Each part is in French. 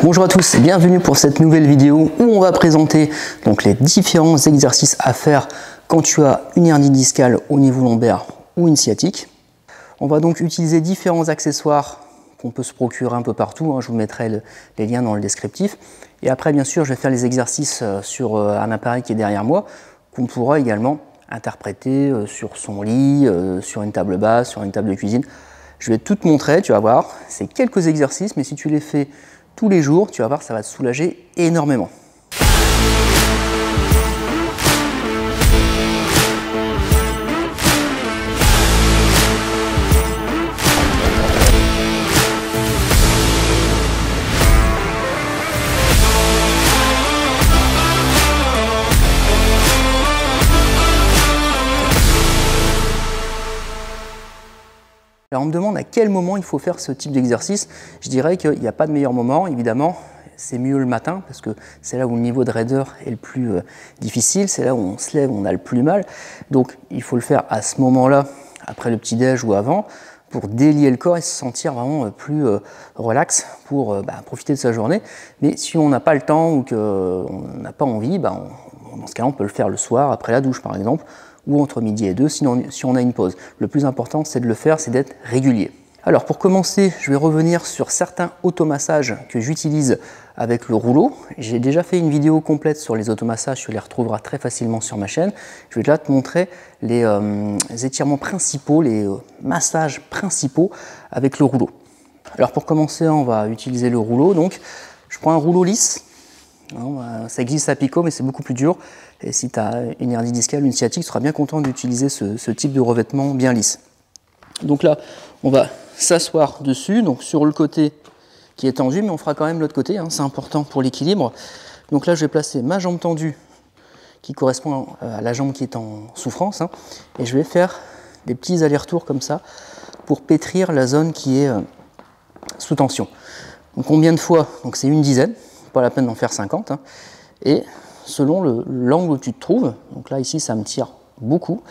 Bonjour à tous et bienvenue pour cette nouvelle vidéo où on va présenter donc les différents exercices à faire quand tu as une hernie discale au niveau lombaire ou une sciatique. On va donc utiliser différents accessoires qu'on peut se procurer un peu partout, je vous mettrai les liens dans le descriptif. Et après bien sûr je vais faire les exercices sur un appareil qui est derrière moi qu'on pourra également interpréter sur son lit, sur une table basse, sur une table de cuisine. Je vais tout te montrer, tu vas voir, c'est quelques exercices mais si tu les fais tous les jours, tu vas voir, ça va te soulager énormément. Alors on me demande à quel moment il faut faire ce type d'exercice. Je dirais qu'il n'y a pas de meilleur moment, évidemment. C'est mieux le matin parce que c'est là où le niveau de raideur est le plus difficile, c'est là où on se lève, on a le plus mal. Donc il faut le faire à ce moment-là, après le petit-déj ou avant, pour délier le corps et se sentir vraiment plus relax pour profiter de sa journée. Mais si on n'a pas le temps ou qu'on n'a pas envie, dans ce cas-là on peut le faire le soir, après la douche par exemple, ou entre midi et 2 si on a une pause. Le plus important, c'est de le faire, c'est d'être régulier. Alors pour commencer, je vais revenir sur certains automassages que j'utilise avec le rouleau. J'ai déjà fait une vidéo complète sur les automassages, tu les retrouveras très facilement sur ma chaîne. Je vais déjà te montrer les étirements principaux, les massages principaux avec le rouleau. Alors pour commencer, on va utiliser le rouleau. Donc je prends un rouleau lisse. Ça existe à Pico, mais c'est beaucoup plus dur. Et si tu as une hernie discale, une sciatique, tu seras bien content d'utiliser ce type de revêtement bien lisse. Donc là, on va s'asseoir dessus, donc sur le côté qui est tendu, mais on fera quand même l'autre côté, c'est important pour l'équilibre. Donc là, je vais placer ma jambe tendue, qui correspond à la jambe qui est en souffrance, et je vais faire des petits allers-retours comme ça, pour pétrir la zone qui est sous tension. Donc combien de fois? Donc c'est une dizaine. Pas la peine d'en faire 50, et selon l'angle où tu te trouves, donc là ici ça me tire beaucoup,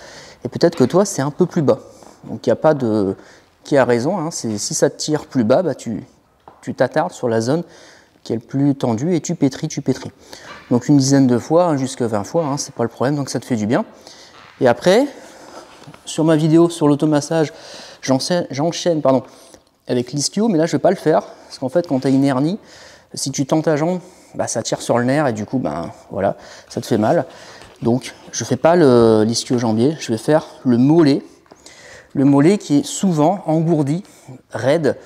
et peut-être que toi c'est un peu plus bas, donc il n'y a pas de qui a raison, si ça te tire plus bas, tu t'attardes sur la zone qui est le plus tendue et tu pétris. Donc une dizaine de fois, jusqu'à 20 fois, c'est pas le problème, donc ça te fait du bien. Et après, sur ma vidéo sur l'automassage, j'enchaîne avec l'ischio, mais là je vais pas le faire, parce qu'en fait quand tu as une hernie, si tu tends ta jambe, ça tire sur le nerf et du coup, voilà, ça te fait mal. Donc, je ne fais pas l'ischio-jambier, je vais faire le mollet. Le mollet qui est souvent engourdi, raide.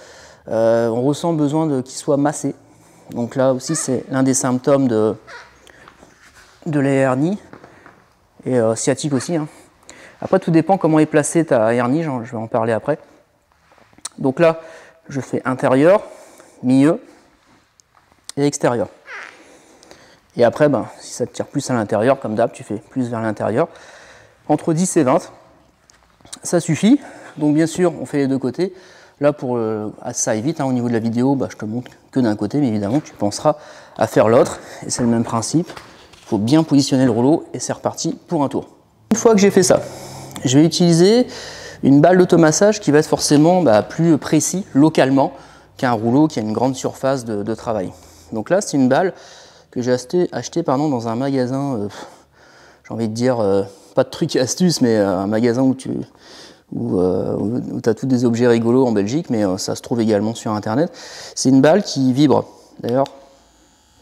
On ressent besoin qu'il soit massé. Donc là aussi, c'est l'un des symptômes de la hernie et sciatique aussi. Après, tout dépend comment est placée ta hernie, je vais en parler après. Donc là, je fais intérieur, milieu et extérieur. Et après, si ça te tire plus à l'intérieur, comme d'hab, tu fais plus vers l'intérieur. Entre 10 et 20, ça suffit. Donc bien sûr, on fait les deux côtés. Là, ça aille vite, au niveau de la vidéo, je te montre que d'un côté, mais évidemment, tu penseras à faire l'autre. Et c'est le même principe. Il faut bien positionner le rouleau et c'est reparti pour un tour. Une fois que j'ai fait ça, je vais utiliser une balle d'automassage qui va être forcément plus précis localement qu'un rouleau qui a une grande surface de travail. Donc là, c'est une balle que j'ai achetée dans un magasin, j'ai envie de dire, pas de trucs et astuces, mais un magasin où tu as tous des objets rigolos en Belgique, mais ça se trouve également sur Internet. C'est une balle qui vibre. D'ailleurs,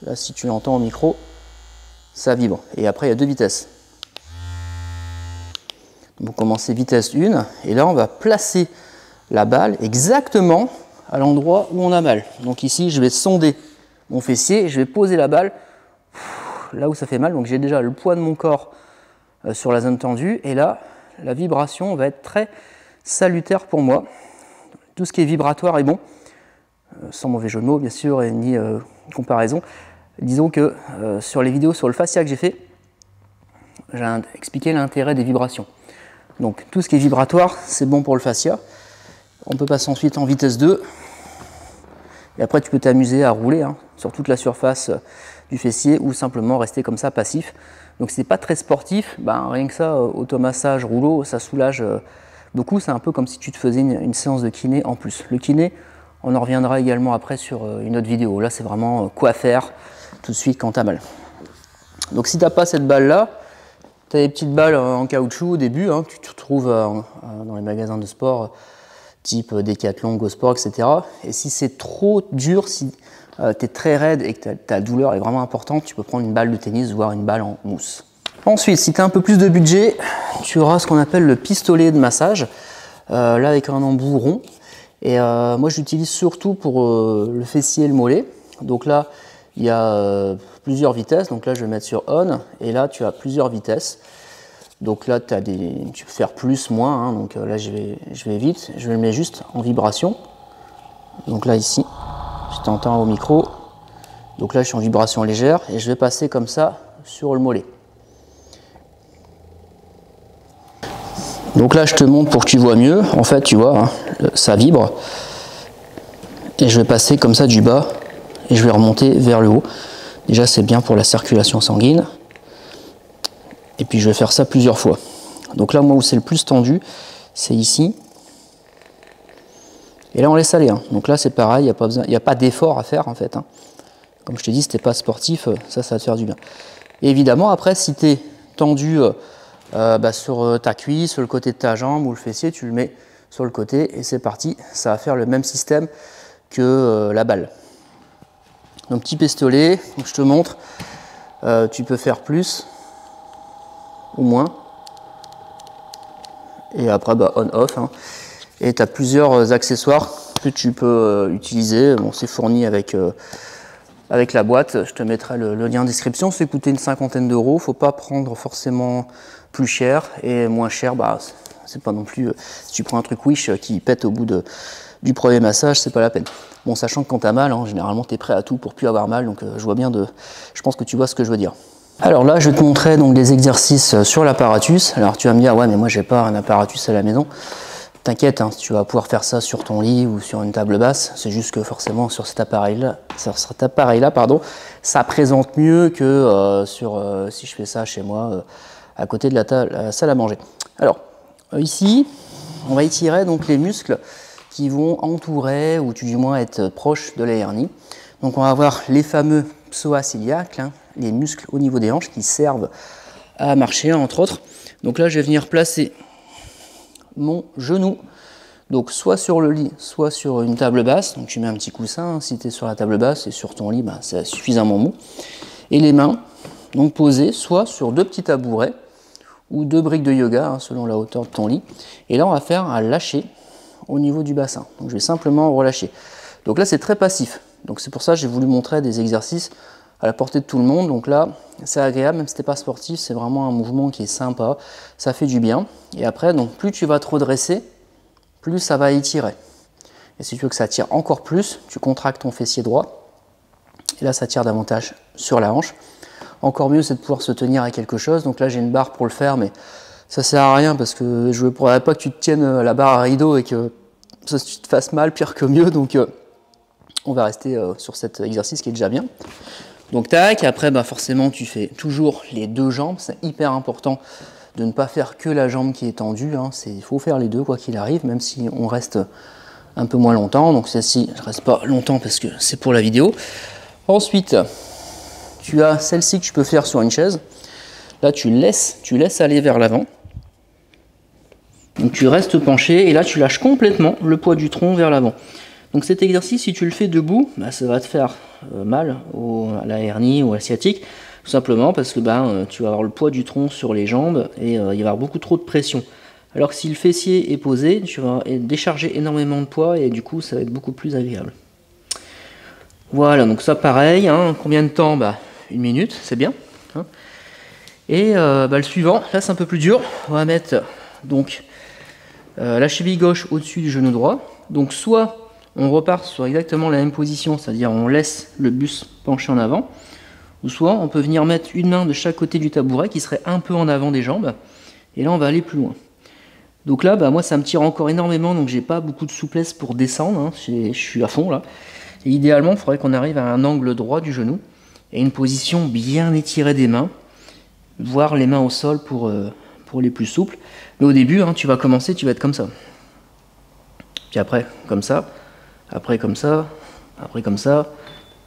là, si tu l'entends au micro, ça vibre. Et après, il y a deux vitesses. Donc, on commence vitesse 1, et là, on va placer la balle exactement à l'endroit où on a mal. Donc ici, je vais sonder mon fessier, je vais poser la balle là où ça fait mal. Donc j'ai déjà le poids de mon corps sur la zone tendue, et là, la vibration va être très salutaire pour moi. Tout ce qui est vibratoire est bon, sans mauvais jeu de mots bien sûr, et ni comparaison. Disons que sur les vidéos sur le fascia que j'ai fait, j'ai expliqué l'intérêt des vibrations. Donc tout ce qui est vibratoire, c'est bon pour le fascia. On peut passer ensuite en vitesse 2. Et après, tu peux t'amuser à rouler sur toute la surface du fessier ou simplement rester comme ça passif. Donc, c'est pas très sportif. Rien que ça, automassage, rouleau, ça soulage beaucoup. C'est un peu comme si tu te faisais une séance de kiné en plus. Le kiné, On en reviendra également après sur une autre vidéo. Là, c'est vraiment quoi faire tout de suite quand tu as mal. Donc si tu n'as pas cette balle-là, tu as des petites balles en caoutchouc au début, hein, tu te trouves dans les magasins de sport type Decathlon, Go Sport, etc. Et si c'est trop dur, si tu es très raide et que ta douleur est vraiment importante, tu peux prendre une balle de tennis, voire une balle en mousse. Ensuite, si tu as un peu plus de budget, tu auras ce qu'on appelle le pistolet de massage, là avec un embout rond. Et moi, je l'utilise surtout pour le fessier et le mollet. Donc là, il y a plusieurs vitesses. Donc là, je vais mettre sur on. Et là, tu as plusieurs vitesses. Donc là, tu peux faire plus, moins. Hein. Donc là, je vais vite. Je le mets juste en vibration. Donc là, ici, je t'entends au micro. Donc là, je suis en vibration légère. Et je vais passer comme ça sur le mollet. Donc là, je te montre pour que tu vois mieux. En fait, tu vois, hein, ça vibre. Et je vais passer comme ça du bas et je vais remonter vers le haut. Déjà, c'est bien pour la circulation sanguine. Et puis, je vais faire ça plusieurs fois. Donc là, moi, où c'est le plus tendu, c'est ici. Et là, on laisse aller. Hein. Donc là, c'est pareil, il n'y a pas d'effort à faire, en fait. Hein. Comme je te dis, si tu n'es pas sportif, ça va te faire du bien. Et évidemment, après, si tu es tendu sur ta cuisse, sur le côté de ta jambe ou le fessier, tu le mets sur le côté et c'est parti. Ça va faire le même système que la balle. Donc petit pistolet, donc je te montre, tu peux faire plus ou moins. Et après on-off. Hein. Et tu as plusieurs accessoires que tu peux utiliser. Bon, c'est fourni avec la boîte. Je te mettrai le lien en description. C'est coûté une 50aine d'euros. Faut pas prendre forcément plus cher et moins cher. C'est pas non plus. Si tu prends un truc Wish qui pète au bout du premier massage, c'est pas la peine. Bon, sachant que quand tu as mal, hein, généralement tu es prêt à tout pour plus avoir mal. Donc je pense que tu vois ce que je veux dire. Alors là, je vais te montrer donc des exercices sur l'apparatus. Alors tu vas me dire, ouais, mais moi j'ai pas un apparatus à la maison. T'inquiète, hein, tu vas pouvoir faire ça sur ton lit ou sur une table basse. C'est juste que forcément sur cet appareil-là, ça présente mieux que si je fais ça chez moi à côté de la salle à manger. Alors ici, on va étirer donc les muscles qui vont entourer ou du moins être proches de la hernie. Donc on va avoir les fameux psoas iliaques, hein, les muscles au niveau des hanches qui servent à marcher entre autres. Donc là, je vais venir placer mon genou, donc soit sur le lit, soit sur une table basse. Donc tu mets un petit coussin, hein, si tu es sur la table basse et sur ton lit, c'est suffisamment mou. Et les mains, donc posées soit sur deux petits tabourets ou deux briques de yoga, hein, selon la hauteur de ton lit. Et là, on va faire un lâcher au niveau du bassin. Donc je vais simplement relâcher. Donc là, c'est très passif. Donc c'est pour ça que j'ai voulu montrer des exercices à la portée de tout le monde. Donc là, c'est agréable, même si tu n'es pas sportif, c'est vraiment un mouvement qui est sympa, ça fait du bien. Et après, donc plus tu vas te redresser, plus ça va étirer. Et si tu veux que ça tire encore plus, tu contractes ton fessier droit. Et là, ça tire davantage sur la hanche. Encore mieux, c'est de pouvoir se tenir à quelque chose. Donc là, j'ai une barre pour le faire, mais ça sert à rien parce que je ne voudrais pas que tu te tiennes la barre à rideau et que ça te fasse mal, pire que mieux. Donc on va rester sur cet exercice qui est déjà bien. Donc tac, après forcément tu fais toujours les deux jambes, c'est hyper important de ne pas faire que la jambe qui est tendue, hein. Il faut faire les deux quoi qu'il arrive, même si on reste un peu moins longtemps, donc celle-ci je reste pas longtemps parce que c'est pour la vidéo. Ensuite, tu as celle-ci que tu peux faire sur une chaise, là tu laisses aller vers l'avant, donc tu restes penché et là tu lâches complètement le poids du tronc vers l'avant. Donc cet exercice, si tu le fais debout, ça va te faire mal à la hernie ou à la sciatique, tout simplement parce que tu vas avoir le poids du tronc sur les jambes et il va y avoir beaucoup trop de pression. Alors que si le fessier est posé, tu vas décharger énormément de poids et du coup ça va être beaucoup plus agréable. Voilà, donc ça pareil, hein, combien de temps? 1 minute, c'est bien. Hein. Et le suivant, là c'est un peu plus dur, on va mettre donc la cheville gauche au-dessus du genou droit. Donc soit on repart sur exactement la même position, c'est-à-dire on laisse le buste penché en avant, ou soit on peut venir mettre une main de chaque côté du tabouret qui serait un peu en avant des jambes, et là on va aller plus loin. Donc là, moi ça me tire encore énormément, donc j'ai pas beaucoup de souplesse pour descendre, hein, je suis à fond là. Et idéalement, il faudrait qu'on arrive à un angle droit du genou, et une position bien étirée des mains, voire les mains au sol pour les plus souples. Mais au début, hein, tu vas commencer, tu vas être comme ça. Puis après, comme ça. après comme ça, après comme ça,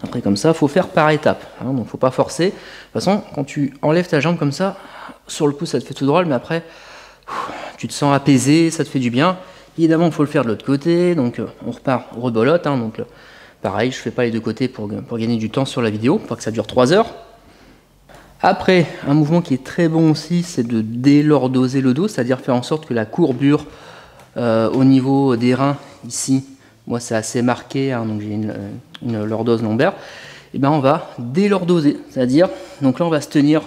après comme ça. Il faut faire par étapes, hein, donc il ne faut pas forcer. De toute façon, quand tu enlèves ta jambe comme ça, sur le coup ça te fait tout drôle, mais après, tu te sens apaisé, ça te fait du bien. Évidemment, il faut le faire de l'autre côté, donc on repart rebolote. Hein, donc pareil, je ne fais pas les deux côtés pour gagner du temps sur la vidéo, pour que ça dure 3 heures. Après, un mouvement qui est très bon aussi, c'est de délordoser le dos, c'est-à-dire faire en sorte que la courbure au niveau des reins, ici, moi c'est assez marqué, hein, donc j'ai une lordose lombaire, et ben on va délordoser, c'est-à-dire, donc là on va se tenir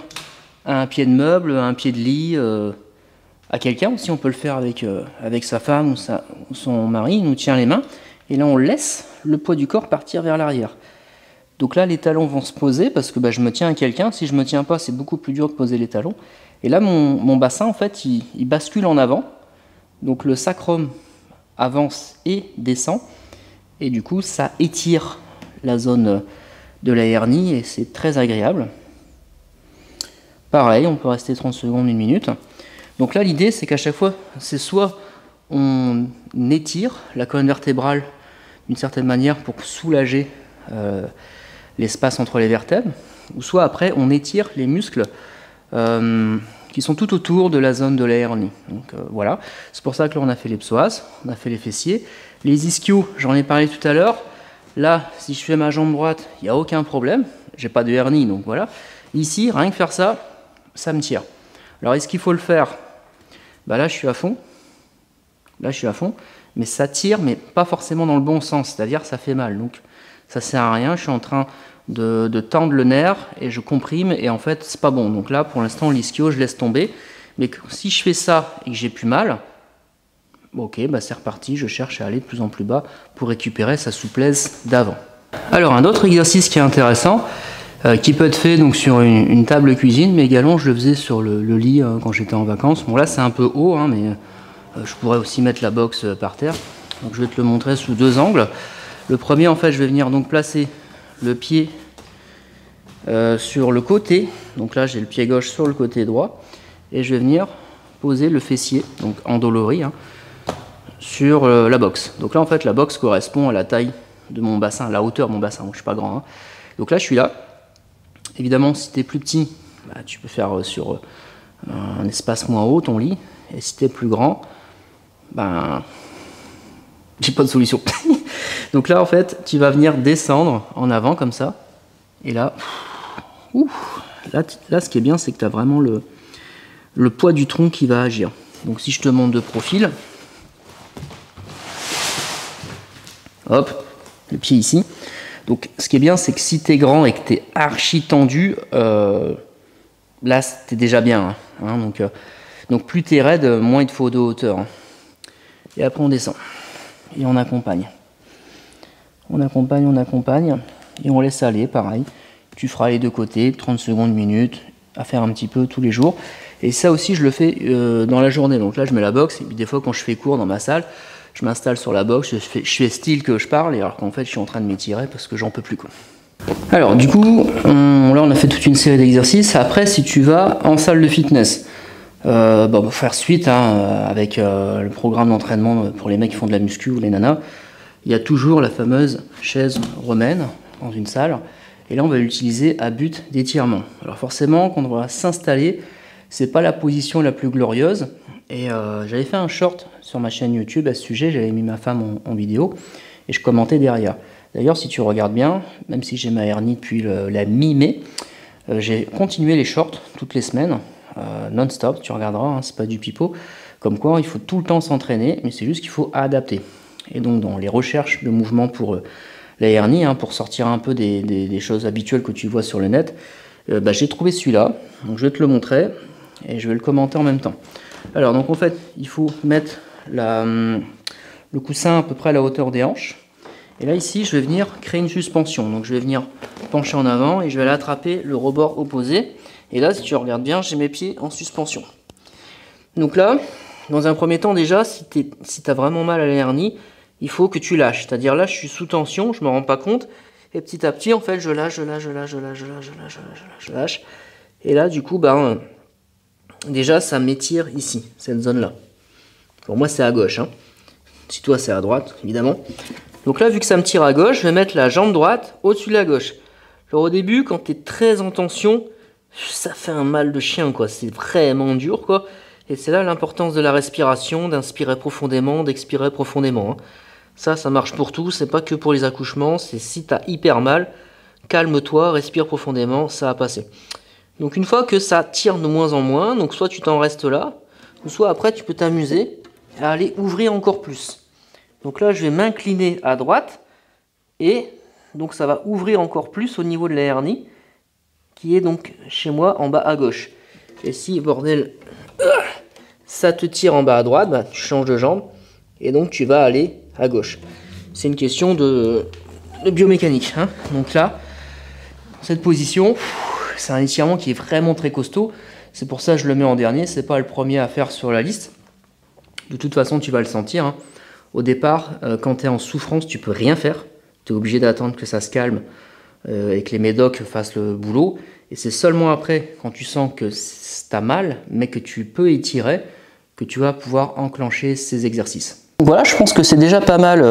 à un pied de meuble, à un pied de lit, à quelqu'un aussi, on peut le faire avec sa femme ou son mari, il nous tient les mains, et là on laisse le poids du corps partir vers l'arrière. Donc là, les talons vont se poser parce que je me tiens à quelqu'un. Si je ne me tiens pas, c'est beaucoup plus dur de poser les talons. Et là, mon bassin, en fait, il bascule en avant. Donc le sacrum avance et descend. Et du coup, ça étire la zone de la hernie et c'est très agréable. Pareil, on peut rester 30 secondes, 1 minute. Donc là, l'idée, c'est qu'à chaque fois, c'est soit on étire la colonne vertébrale d'une certaine manière pour soulager l'espace entre les vertèbres, ou soit après on étire les muscles qui sont tout autour de la zone de la hernie. Donc voilà, c'est pour ça que là on a fait les psoas, on a fait les fessiers. Les ischios, j'en ai parlé tout à l'heure. Là, si je fais ma jambe droite, il n'y a aucun problème, j'ai pas de hernie, donc voilà. Ici, rien que faire ça, ça me tire. Alors est-ce qu'il faut le faire? Là je suis à fond, mais ça tire, mais pas forcément dans le bon sens, c'est-à-dire ça fait mal. Donc ça sert à rien, je suis en train de tendre le nerf et je comprime et en fait c'est pas bon. Donc là pour l'instant l'ischio je laisse tomber, mais si je fais ça et que j'ai plus mal, ok, c'est reparti, je cherche à aller de plus en plus bas pour récupérer sa souplesse d'avant. Alors un autre exercice qui est intéressant, qui peut être fait donc sur une table cuisine, mais également je le faisais sur le lit quand j'étais en vacances. Bon là c'est un peu haut, hein, mais je pourrais aussi mettre la box par terre. Donc je vais te le montrer sous 2 angles. Le premier, en fait, je vais venir donc placer le pied sur le côté. Donc là, j'ai le pied gauche sur le côté droit. Et je vais venir poser le fessier, donc endolori, hein, sur la box. Donc là, en fait, la box correspond à la taille de mon bassin, la hauteur de mon bassin. Donc, je ne suis pas grand. Hein. Donc là, je suis là. Évidemment, si tu es plus petit, tu peux faire sur un espace moins haut, ton lit. Et si tu es plus grand, j'ai pas de solution. Donc là, en fait, tu vas venir descendre en avant comme ça. Et là, là ce qui est bien, c'est que tu as vraiment le poids du tronc qui va agir. Donc si je te montre de profil, hop, le pied ici. Donc ce qui est bien, c'est que si tu es grand et que tu es archi tendu, là, tu es déjà bien. Hein, donc plus tu es raide, moins il te faut de hauteur. Hein. Et après, on descend. Et on accompagne. On accompagne, et on laisse aller, pareil. Tu feras les 2 côtés, 30 secondes, 1 minute, à faire un petit peu tous les jours. Et ça aussi, je le fais dans la journée. Donc là, je mets la box, et puis des fois, quand je fais cours dans ma salle, je m'installe sur la box, je fais style que je parle, alors qu'en fait, je suis en train de m'étirer parce que j'en peux plus, quoi. Alors, du coup, là, on a fait toute une série d'exercices. Après, si tu vas en salle de fitness, on va faire suite avec le programme d'entraînement pour les mecs qui font de la muscu ou les nanas. Il y a toujours la fameuse chaise romaine dans une salle. Et là, on va l'utiliser à but d'étirement. Alors forcément, quand on va s'installer, c'est pas la position la plus glorieuse. Et j'avais fait un short sur ma chaîne YouTube à ce sujet. J'avais mis ma femme en vidéo et je commentais derrière. D'ailleurs, si tu regardes bien, même si j'ai ma hernie depuis la mi-mai, j'ai continué les shorts toutes les semaines, non-stop. Tu regarderas, hein, c'est pas du pipeau. Comme quoi, il faut tout le temps s'entraîner, mais c'est juste qu'il faut adapter. Et donc, dans les recherches de mouvements pour la hernie, hein, pour sortir un peu des choses habituelles que tu vois sur le net, j'ai trouvé celui-là. Donc, je vais te le montrer et je vais le commenter en même temps. Alors, donc en fait, il faut mettre le coussin à peu près à la hauteur des hanches. Et là, ici, je vais venir créer une suspension. Donc, je vais venir pencher en avant et je vais aller attraper le rebord opposé. Et là, si tu regardes bien, j'ai mes pieds en suspension. Donc là, dans un premier temps, déjà, si tu as vraiment mal à la hernie, il faut que tu lâches. C'est-à-dire là, je suis sous tension, je ne me rends pas compte. Et petit à petit, en fait, je lâche. Et là, du coup, déjà, ça m'étire ici, cette zone-là. Pour moi, c'est à gauche. Hein. Si toi, c'est à droite, évidemment. Donc là, vu que ça me tire à gauche, je vais mettre la jambe droite au-dessus de la gauche. Alors au début, quand tu es très en tension, ça fait un mal de chien, quoi. C'est vraiment dur, quoi. Et c'est là l'importance de la respiration, d'inspirer profondément, d'expirer profondément. Ça marche pour tout, c'est pas que pour les accouchements. C'est si tu as hyper mal, calme-toi, respire profondément, ça va passer. Donc une fois que ça tire de moins en moins, donc soit tu t'en restes là, ou soit après tu peux t'amuser à aller ouvrir encore plus. Donc là, je vais m'incliner à droite et donc ça va ouvrir encore plus au niveau de la hernie qui est donc chez moi en bas à gauche. Et si, bordel, ça te tire en bas à droite, bah, tu changes de jambe et donc tu vas aller à gauche. C'est une question de biomécanique. Hein. Donc là, cette position, c'est un étirement qui est vraiment très costaud. C'est pour ça que je le mets en dernier. C'est pas le premier à faire sur la liste. De toute façon, tu vas le sentir. Hein. Au départ, quand tu es en souffrance, tu peux rien faire. Tu es obligé d'attendre que ça se calme et que les médocs fassent le boulot. Et c'est seulement après, quand tu sens que tu as mal, mais que tu peux étirer, que tu vas pouvoir enclencher ces exercices. Voilà, je pense que c'est déjà pas mal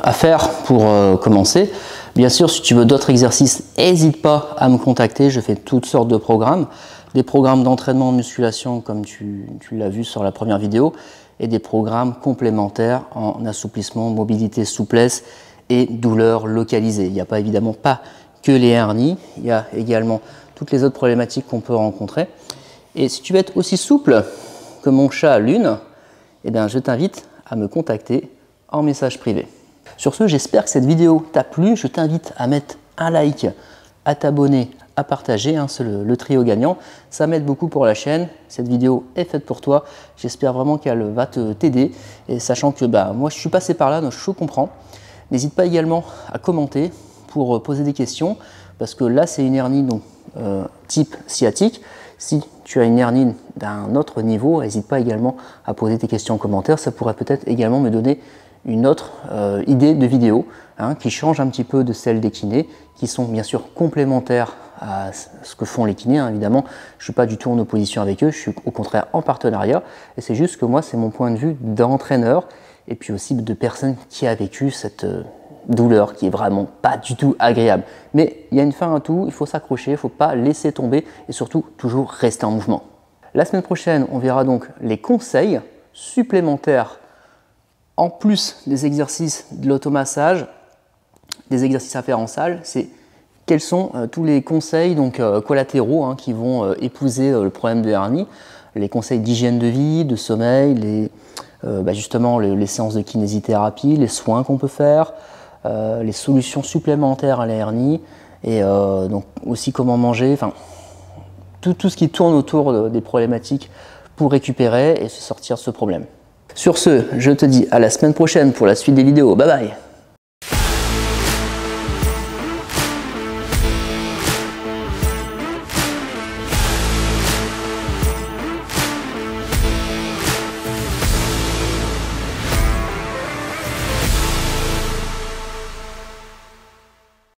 à faire pour commencer. Bien sûr, si tu veux d'autres exercices, n'hésite pas à me contacter. Je fais toutes sortes de programmes. Des programmes d'entraînement en musculation, comme tu l'as vu sur la première vidéo, et des programmes complémentaires en assouplissement, mobilité, souplesse et douleur localisée. Il n'y a pas évidemment pas que les hernies, il y a également toutes les autres problématiques qu'on peut rencontrer. Et si tu veux être aussi souple que mon chat à l'une, eh bien, je t'invite à me contacter en message privé. Sur ce, j'espère que cette vidéo t'a plu. Je t'invite à mettre un like, à t'abonner, à partager, hein, c'est le trio gagnant. Ça m'aide beaucoup pour la chaîne. Cette vidéo est faite pour toi. J'espère vraiment qu'elle va t'aider. Et sachant que moi, je suis passé par là, donc je comprends. N'hésite pas également à commenter pour poser des questions, parce que là, c'est une hernie donc, type sciatique. Si tu as une hernie d'un autre niveau, n'hésite pas également à poser tes questions en commentaire. Ça pourrait peut-être également me donner une autre idée de vidéo qui change un petit peu de celle des kinés, qui sont bien sûr complémentaires à ce que font les kinés. Évidemment, je ne suis pas du tout en opposition avec eux, je suis au contraire en partenariat. Et c'est juste que moi, c'est mon point de vue d'entraîneur et puis aussi de personne qui a vécu cette douleur qui est vraiment pas du tout agréable. Mais il y a une fin à tout, il faut s'accrocher, il ne faut pas laisser tomber et surtout toujours rester en mouvement. La semaine prochaine, on verra donc les conseils supplémentaires en plus des exercices de l'automassage, des exercices à faire en salle. C'est quels sont tous les conseils donc, collatéraux qui vont épouser le problème de hernie, les conseils d'hygiène de vie, de sommeil, justement les séances de kinésithérapie, les soins qu'on peut faire, les solutions supplémentaires à la hernie et donc aussi comment manger, enfin tout ce qui tourne autour des problématiques pour récupérer et se sortir de ce problème. Sur ce, je te dis à la semaine prochaine pour la suite des vidéos. Bye bye!